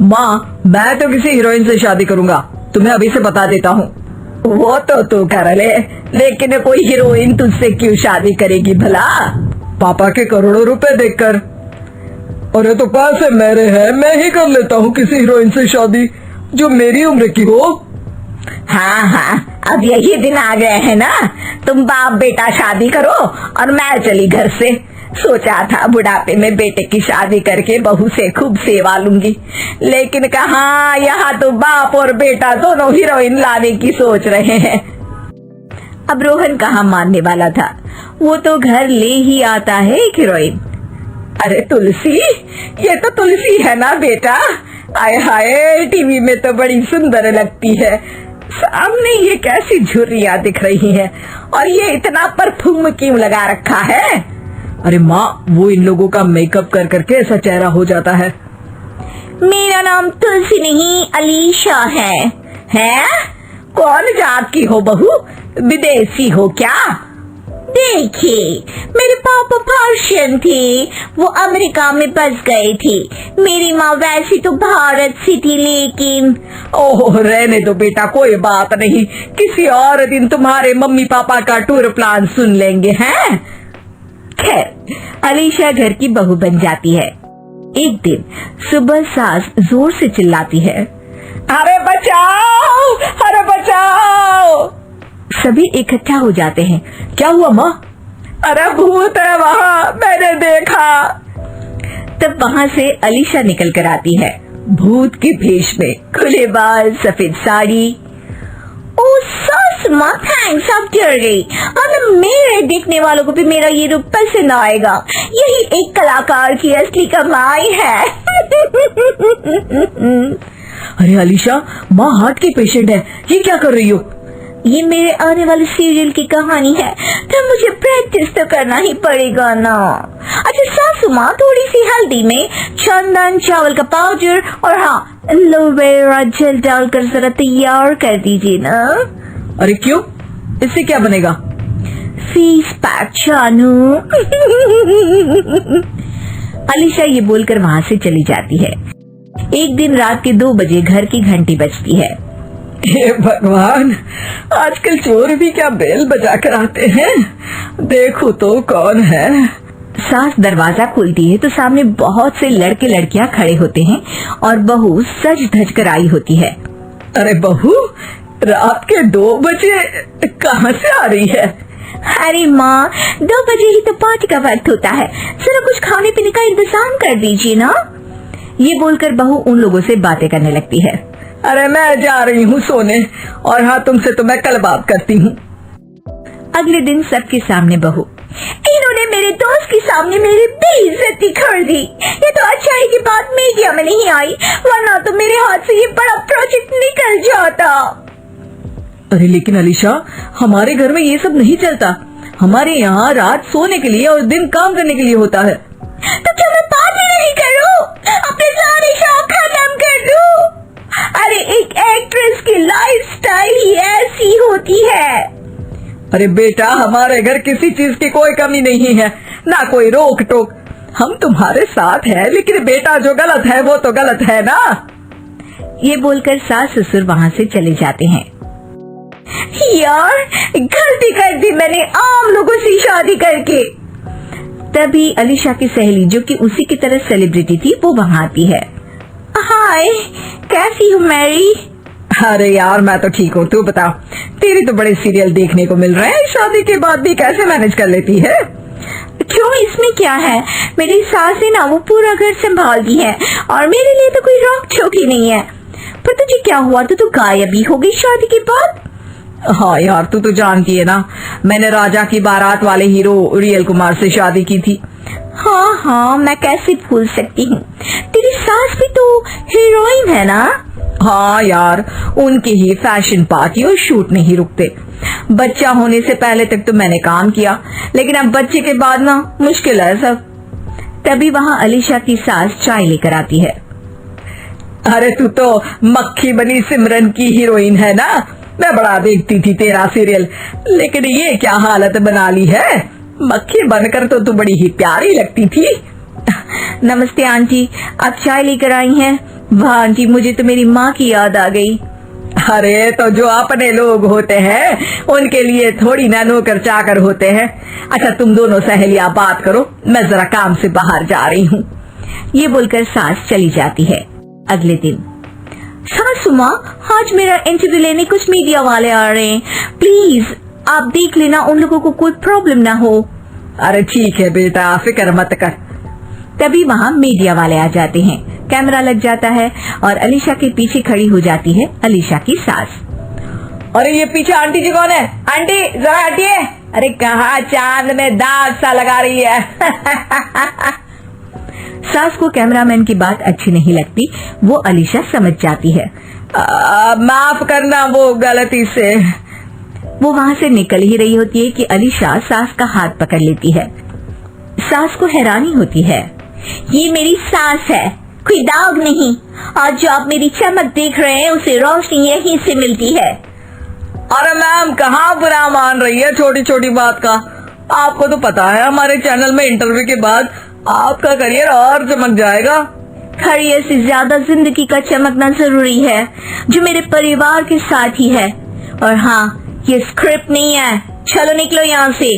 माँ मैं तो किसी हीरोइन से शादी करूंगा, तुम्हें अभी से बता देता हूँ। वो तो तू कर ले, लेकिन कोई हीरोइन तुझसे क्यों शादी करेगी भला? पापा के करोड़ों रुपए देखकर। अरे तो पैसे मेरे हैं, मैं ही कर लेता हूँ किसी हीरोइन से शादी जो मेरी उम्र की हो। हाँ हाँ, अब यही दिन आ गए हैं ना, तुम बाप बेटा शादी करो और मैं चली घर से। सोचा था बुढ़ापे में बेटे की शादी करके बहू से खूब सेवा लूंगी, लेकिन कहाँ, यहाँ तो बाप और बेटा दोनों हीरोइन लाने की सोच रहे हैं। अब रोहन कहाँ मानने वाला था, वो तो घर ले ही आता है एक हीरोइन। अरे तुलसी, ये तो तुलसी है ना बेटा? आय हाय, टीवी में तो बड़ी सुंदर लगती है, सामने ये कैसी झुर्रियाँ दिख रही है, और ये इतना परफ्यूम क्यों लगा रखा है? अरे माँ, वो इन लोगों का मेकअप कर करके ऐसा चेहरा हो जाता है। मेरा नाम तुलसी नहीं अलीशा है। हैं? कौन जात की हो बहू? विदेशी हो क्या? देखिए, मेरे पापा पर्शियन थे, वो अमेरिका में बस गए थे। मेरी माँ वैसी तो भारत से थी, लेकिन ओह रहने दो बेटा, कोई बात नहीं, किसी और दिन तुम्हारे मम्मी पापा का टूर प्लान सुन लेंगे हैं। खैर, अलीशा घर की बहू बन जाती है। एक दिन सुबह सास जोर से चिल्लाती है, अरे बचाओ, अरे बचाओ। सभी इकट्ठा हो जाते हैं। क्या हुआ माँ? अरे भूत है वहाँ, मैंने देखा। तब वहाँ से अलीशा निकल कर आती है, भूत के भेष में, खुले बाल, सफेद साड़ी। ओ सस माँ, थैंक्स, आप डर गई। अब मेरे देखने वालों को भी मेरा ये रूप पसंद आएगा। यही एक कलाकार की असली कमाई है। अरे अलीशा, माँ हार्ट की पेशेंट है, ये क्या कर रही हो? ये मेरे आने वाले सीरियल की कहानी है, तो मुझे प्रैक्टिस तो करना ही पड़ेगा ना। अच्छा सासू माँ, थोड़ी सी हल्दी में चंदन, चावल का पाउडर और हाँ एलोवेरा जेल डालकर जरा तैयार कर दीजिए ना। अरे क्यों, इससे क्या बनेगा? फेस पैक जानू। अलीशा ये बोलकर वहाँ से चली जाती है। एक दिन रात के 2 बजे घर की घंटी बजती है। हे भगवान, आजकल चोर भी क्या बेल बजा कर आते हैं, देखो तो कौन है। सास दरवाजा खोलती है तो सामने बहुत से लड़के लड़कियां खड़े होते हैं और बहू सज धज कर आई होती है। अरे बहू, रात के 2 बजे कहाँ से आ रही है? अरे माँ, 2 बजे ही तो पार्टी का वक्त होता है, जरा कुछ खाने पीने का इंतजाम कर दीजिए ना। ये बोलकर बहू उन लोगों से बातें करने लगती है। अरे मैं जा रही हूँ सोने, और हाँ तुमसे तो मैं कल बात करती हूँ। अगले दिन सबके सामने बहू, इन्होंने मेरे दोस्त के सामने मेरी बेइज्जती कर दी। ये तो अच्छा है कि बात मीडिया में नहीं आई, वरना तो मेरे हाथ से ये बड़ा प्रोजेक्ट निकल जाता। अरे लेकिन अलीशा, हमारे घर में ये सब नहीं चलता, हमारे यहाँ रात सोने के लिए और दिन काम करने के लिए होता है। तो क्या मैं पार्टी नहीं करूँ, अपने सारे शौक खत्म कर दूँ? अरे एक एक्ट्रेस की लाइफस्टाइल ही ऐसी होती है। अरे बेटा, हमारे घर किसी चीज की कोई कमी नहीं है, ना कोई रोक टोक, हम तुम्हारे साथ है, लेकिन बेटा जो गलत है वो तो गलत है ना। ये बोलकर सास ससुर वहाँ से चले जाते हैं। यार, गलती कर दी मैंने आम लोगों से शादी करके। तभी अलीशा की सहेली, जो कि उसी की तरह सेलिब्रिटी थी, वो वहाँ आती है। हाय, कैसी हो मैरी? अरे यार मैं तो ठीक हूँ, तू बता, तेरी तो बड़े सीरियल देखने को मिल रहे हैं, शादी के बाद भी कैसे मैनेज कर लेती है? क्यों, इसमें क्या है, मेरी सास है ना, वो पूरा घर संभालती है और मेरे लिए तो कोई रोक टोक ही नहीं है। पर तुझे क्या हुआ, तू तो गायब ही हो गई शादी के बाद। हाँ यार, तू तो जानती है ना, मैंने राजा की बारात वाले हीरो रियल कुमार से शादी की थी। हाँ हाँ, मैं कैसे भूल सकती हूँ, तेरी सास भी तो हीरोइन है ना। हाँ यार, उनके ही फैशन पार्टी और शूट नहीं रुकते। बच्चा होने से पहले तक तो मैंने काम किया, लेकिन अब बच्चे के बाद ना मुश्किल है सब। तभी वहाँ अलीशा की सास चाय लेकर आती है। अरे तू तो मक्खी बनी सिमरन की हीरोइन है ना, मैं बड़ा देखती थी तेरा सीरियल, लेकिन ये क्या हालत बना ली है, मक्खी बनकर तो तू बड़ी ही प्यारी लगती थी। नमस्ते आंटी, आप चाय लेकर आई हैं? वाह आंटी, मुझे तो मेरी माँ की याद आ गई। अरे तो जो अपने लोग होते हैं उनके लिए थोड़ी ना नौकर चाकर होते हैं। अच्छा तुम दोनों सहेलियां बात करो, मैं जरा काम से बाहर जा रही हूँ। ये बोलकर सास चली जाती है। अगले दिन, सासू माँ, आज मेरा इंटरव्यू लेने कुछ मीडिया वाले आ रहे हैं, प्लीज आप देख लेना उन लोगों को कोई प्रॉब्लम ना हो। अरे ठीक है बेटा, फिक्र मत कर। तभी वहाँ मीडिया वाले आ जाते हैं। कैमरा लग जाता है और अलीशा के पीछे खड़ी हो जाती है अलीशा की सास। अरे ये पीछे आंटी जी कौन है? आंटी जरा हटिए। अरे कहाँ चांद में दाग सा लगा रही है। सास को कैमरामैन की बात अच्छी नहीं लगती, वो अलीशा समझ जाती है। माफ करना वो गलती से। वो वहाँ से निकल ही रही होती है कि अलीशा सास का हाथ पकड़ लेती है। सास को हैरानी होती है, ये मेरी सास है, कोई दाग नहीं, और जो आप मेरी चमक देख रहे हैं उसे रोशनी यहीं से मिलती है। अरे मैम कहाँ बुरा मान रही है छोटी छोटी बात का। आपको तो पता है हमारे चैनल में इंटरव्यू के बाद आपका करियर और चमक जाएगा। करियर से ज्यादा जिंदगी का चमकना जरूरी है, जो मेरे परिवार के साथ ही है। और हाँ, ये स्क्रिप्ट नहीं है, चलो निकलो यहाँ से।